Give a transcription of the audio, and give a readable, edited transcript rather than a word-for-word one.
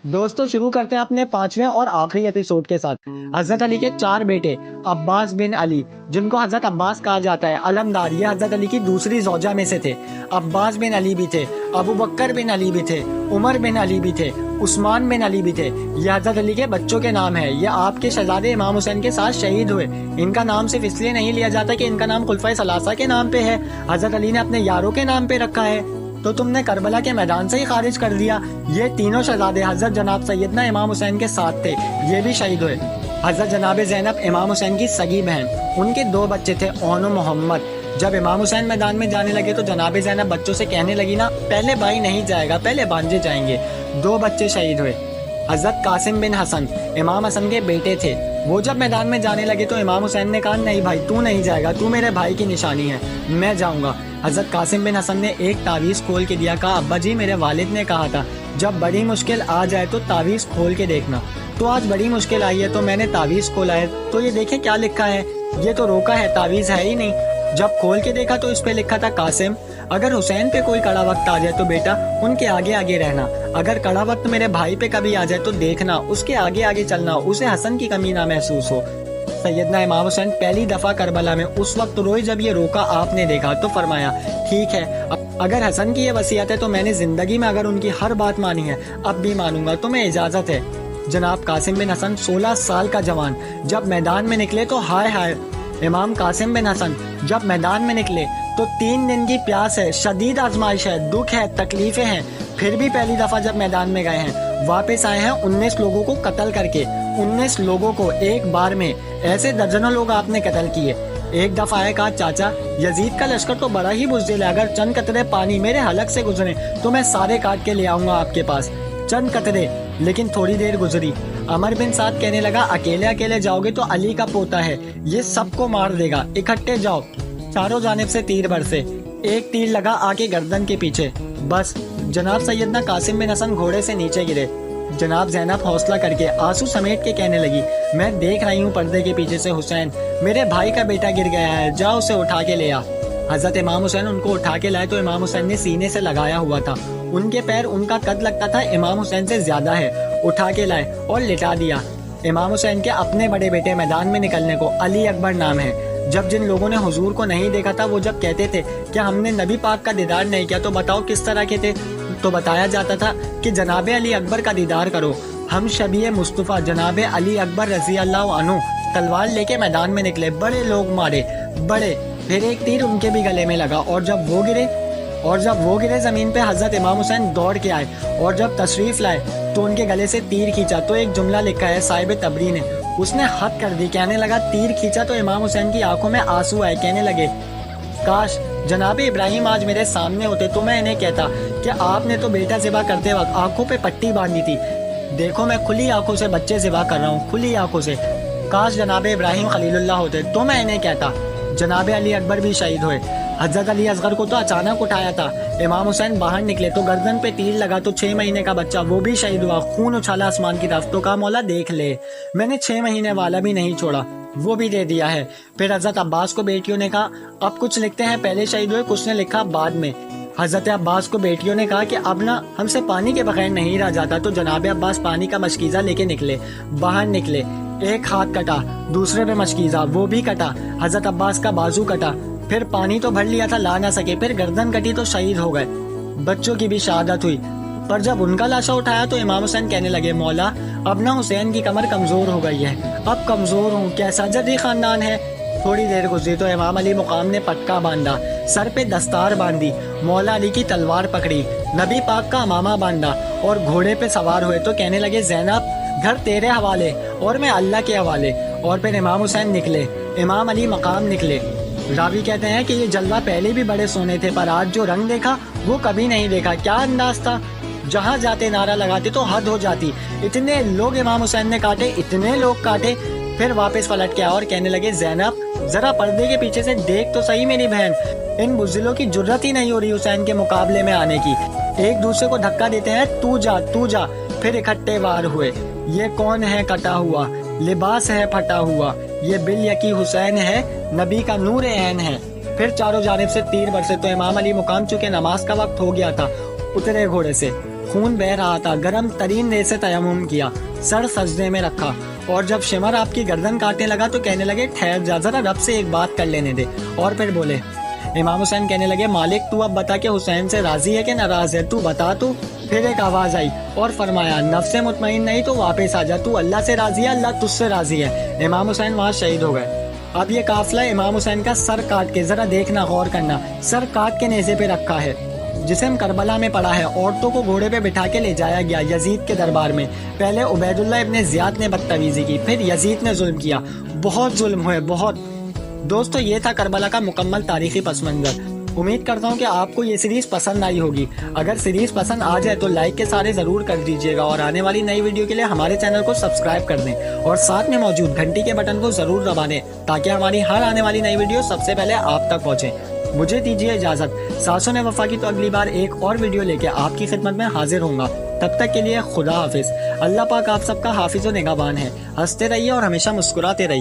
دوستو شروع کرتے ہیں اپنے 5ویں اور آخری ایپیسوڈ کے ساتھ۔ حضرت علی کے 4 بیٹے عباس بن علی، جن کو حضرت عباس کہا جاتا ہے، علمدار، یہ حضرت علی کی دوسری زوجہ میں سے تھے۔ عباس بن علی بھی تھے، ابو بکر بن علی بھی تھے، عمر بن علی بھی تھے، عثمان بن علی بھی تھے۔ یہ حضرت علی کے بچوں کے نام ہیں۔ یہ آپ کے شہزادے امام حسین کے ساتھ شہید ہوئے۔ ان کا نام صرف اس لیے نہیں لیا جاتا کہ ان کا نام خلفائے ثلاثہ کے نام پہ ہے، حضرت علی نے اپنے یاروں کے نام پہ رکھا ہے۔ تو تم نے کربلا کے میدان سے ہی خارج کر دیا۔ یہ تینوں شہزادے حضرت جناب سیدنا امام حسین کے ساتھ تھے، یہ بھی شہید ہوئے۔ حضرت جناب زینب امام حسین کی سگی بہن، ان کے 2 بچے تھے، اون و محمد۔ جب امام حسین میدان میں جانے لگے تو جناب زینب بچوں سے کہنے لگی نا، پہلے بھائی نہیں جائے گا، پہلے بھانجے جائیں گے۔ 2 بچے شہید ہوئے۔ حضرت قاسم بن حسن امام حسن کے بیٹے تھے۔ وہ جب میدان میں جانے لگے تو امام حسین نے کہا، نہیں بھائی تو نہیں جائے گا، تو میرے بھائی کی نشانی ہے، میں جاؤں گا۔ حضرت قاسم بن حسن نے ایک تعویذ کھول کے دیا، کہا ابا جی میرے والد نے کہا تھا جب بڑی مشکل آ جائے تو تعویذ کھول کے دیکھنا۔ تو آج بڑی مشکل آئی ہے تو میں نے تعویذ کھولا ہے، تو یہ دیکھیں کیا لکھا ہے، یہ تو روکا ہے، تعویذ ہے ہی نہیں۔ جب کھول کے دیکھا تو اس پہ لکھا تھا، قاسم اگر حسین پہ کوئی کڑا وقت آ جائے تو بیٹا ان کے آگے آگے رہنا، اگر کڑا وقت میرے بھائی پہ کبھی آ جائے تو دیکھنا اس کے آگے آگے چلنا، اسے حسن کی کمی نہ محسوس ہو۔ سیدنا امام حسین پہلی دفعہ کربلا میں اس وقت روئے جب یہ روکا آپ نے دیکھا، تو فرمایا ٹھیک ہے، اگر حسن کی یہ وصیت ہے تو میں نے زندگی میں اگر ان کی ہر بات مانی ہے اب بھی مانوں گا، تمہیں اجازت ہے۔ جناب قاسم بن حسن 16 سال کا جوان جب میدان میں نکلے تو ہائے ہائے، امام قاسم بن حسن جب میدان میں نکلے تو 3 دن کی پیاس ہے، شدید آزمائش ہے، دکھ ہے، تکلیفیں ہیں، پھر بھی پہلی دفعہ جب میدان میں گئے ہیں، واپس آئے ہیں 19 لوگوں کو قتل کر کے۔ 19 لوگوں کو ایک بار میں، ایسے درجنوں لوگ آپ نے قتل کیے۔ ایک دفعہ آئے کہا، چاچا یزید کا لشکر تو بڑا ہی بزدل ہے، اگر چند قطرے پانی میرے حلق سے گزرے تو میں سارے کاٹ کے لے آؤں گا آپ کے پاس، چند قطرے۔ لیکن تھوڑی دیر گزری، عمر بن سعد کہنے لگا، اکیلے اکیلے جاؤ گے تو علی کا پوتا ہے، یہ سب کو مار دے گا، اکٹھے جاؤ۔ چاروں جانب سے تیر برسے، ایک تیر لگا آ کے گردن کے پیچھے، بس جناب سیدنا قاسم بن حسن گھوڑے سے نیچے گرے۔ جناب زینب حوصلہ کر کے آنسو سمیٹ کے کہنے لگی، میں دیکھ رہی ہوں پردے کے پیچھے سے حسین، میرے بھائی کا بیٹا گر گیا ہے، جا اسے اٹھا کے لے آ۔ حضرت امام حسین ان کو اٹھا کے لائے تو امام حسین نے سینے سے لگایا ہوا تھا، ان کے پیر ان کا قد لگتا تھا امام حسین سے زیادہ ہے، اٹھا کے لائے اور لٹا دیا۔ امام حسین کے اپنے بڑے بیٹے میدان میں نکلنے کو علی اکبر نام ہے۔ جب جن لوگوں نے حضور کو نہیں دیکھا تھا وہ جب کہتے تھے کہ ہم نے نبی پاک کا دیدار نہیں کیا تو بتاؤ کس طرح کے تھے، تو بتایا جاتا تھا کہ جناب علی اکبر کا دیدار کرو۔ ہم شبیہ مصطفیٰ جناب علی اکبر رضی اللہ عنہ تلوار لے کے میدان میں نکلے، بڑے لوگ مارے، بڑے، پھر ایک تیر ان کے بھی گلے میں لگا، اور جب وہ گرے زمین پہ حضرت امام حسین دوڑ کے آئے اور جب تشریف لائے تو ان کے گلے سے تیر کھینچا تو ایک جملہ لکھا ہے صاحب تبری نے، اس نے حد کر دی، کہنے لگا تیر کھینچا تو امام حسین کی آنکھوں میں آنسو آئے، کہنے لگے کاش جناب ابراہیم آج میرے سامنے ہوتے تو میں انہیں کہتا کہ آپ نے تو بیٹا ذبح کرتے وقت آنکھوں پہ پٹی باندھی تھی، دیکھو میں کھلی آنکھوں سے بچے ذبح کر رہا ہوں، کھلی آنکھوں سے، کاش جناب ابراہیم خلیل اللہ ہوتے تو میں انہیں کہتا۔ جناب علی اکبر بھی شہید ہوئے۔ حضرت علی اصغر کو تو اچانک اٹھایا تھا، امام حسین باہر نکلے تو گردن پہ تیر لگا تو 6 مہینے کا بچہ وہ بھی شہید ہوا، خون اچھالا آسمان کی طرف، تو کہا مولا دیکھ لے، میں نے 6 مہینے والا بھی نہیں چھوڑا، وہ بھی دے دیا ہے۔ پھر حضرت عباس کو بیٹیوں نے کہا، اب کچھ لکھتے ہیں پہلے شہید ہوئے، کچھ نے لکھا بعد میں۔ حضرت عباس کو بیٹیوں نے کہا کہ اب نہ ہم سے پانی کے بغیر نہیں رہ جاتا، تو جناب عباس پانی کا مشکیزہ لے کے نکلے، باہر نکلے، ایک ہاتھ کٹا، دوسرے پہ مشکیزہ، وہ بھی کٹا، حضرت عباس کا بازو کٹا، پھر پانی تو بھر لیا تھا لا نہ سکے، پھر گردن کٹی تو شہید ہو گئے۔ بچوں کی بھی شہادت ہوئی، پر جب ان کا لاشا اٹھایا تو امام حسین کہنے لگے، مولا اب نہ حسین کی کمر کمزور ہو گئی ہے، اب کمزور ہوں، کیسا جدی خاندان ہے۔ تھوڑی دیر گزری تو امام علی مقام نے پٹکا باندھا، سر پہ دستار باندھی، مولا علی کی تلوار پکڑی، نبی پاک کا امامہ باندھا اور گھوڑے پہ سوار ہوئے تو کہنے لگے، زینب گھر تیرے حوالے اور میں اللہ کے حوالے، اور پھر امام حسین نکلے، امام علی مقام نکلے۔ راوی کہتے ہیں کہ یہ جلوہ پہلے بھی بڑے سونے تھے، پر آج جو رنگ دیکھا وہ کبھی نہیں دیکھا، کیا انداز تھا، جہاں جاتے نعرہ لگاتے تو حد ہو جاتی، اتنے لوگ امام حسین نے کاٹے، اتنے لوگ کاٹے۔ پھر واپس پلٹ کے آیا اور کہنے لگے، زینب ذرا پردے کے پیچھے سے دیکھ تو صحیح میری بہن، ان بزدلوں کی جرت ہی نہیں ہو رہی حسین کے مقابلے میں آنے کی، ایک دوسرے کو دھکا دیتے ہیں، تو جا تو جا، پھر اکٹھے وار ہوئے۔ یہ کون ہے کٹا ہوا، لباس ہے پھٹا ہوا، یہ بل یکی حسین ہے، نبی کا نور عین ہے۔ پھر چاروں جانب سے تیر برسے تو امام علی مقام چونکہ نماز کا وقت ہو گیا تھا اترے گھوڑے سے، خون بہ رہا تھا، گرم ترین ریت سے تیمم کیا، سر سجدے میں رکھا، اور جب شمر آپ کی گردن کاٹنے لگا تو کہنے لگے ٹھہر جا، ذرا رب سے ایک بات کر لینے دے، اور پھر بولے۔ امام حسین کہنے لگے مالک تو اب بتا کہ حسین سے راضی ہے کہ ناراض ہے، تو بتا تو۔ پھر ایک آواز آئی اور فرمایا نفس مطمئن نہیں تو واپس آ جا، تو اللہ سے راضی ہے، اللہ تجھ سے راضی ہے۔ امام حسین وہاں شہید ہو گئے۔ اب یہ قافلہ امام حسین کا سر کاٹ کے، ذرا دیکھنا غور کرنا، سر کاٹ کے نیزے پہ رکھا ہے، جسم کربلا میں پڑا ہے، عورتوں کو گھوڑے پہ بٹھا کے لے جایا گیا یزید کے دربار میں۔ پہلے عبید اللہ ابن زیاد نے بدتمیزی کی، پھر یزید نے ظلم کیا، بہت ظلم ہوئے، بہت۔ دوستو یہ تھا کربلا کا مکمل تاریخی پس منظر۔ امید کرتا ہوں کہ آپ کو یہ سیریز پسند آئی ہوگی۔ اگر سیریز پسند آ جائے تو لائک کے سارے ضرور کر دیجیے گا، اور آنے والی نئی ویڈیو کے لیے ہمارے چینل کو سبسکرائب کر دیں، اور ساتھ میں موجود گھنٹی کے بٹن کو ضرور دبا دیں تاکہ ہماری ہر آنے والی نئی ویڈیو سب سے پہلے آپ تک پہنچے۔ مجھے دیجیے اجازت، ساسوں نے وفا کی تو اگلی بار ایک اور ویڈیو لے کے آپ کی خدمت میں حاضر ہوں گا۔ تب تک کے لیے خدا حافظ۔ اللہ پاک آپ سب کا حافظ و نگہبان ہے۔ ہنستے رہیے اور ہمیشہ مسکراتے رہیے۔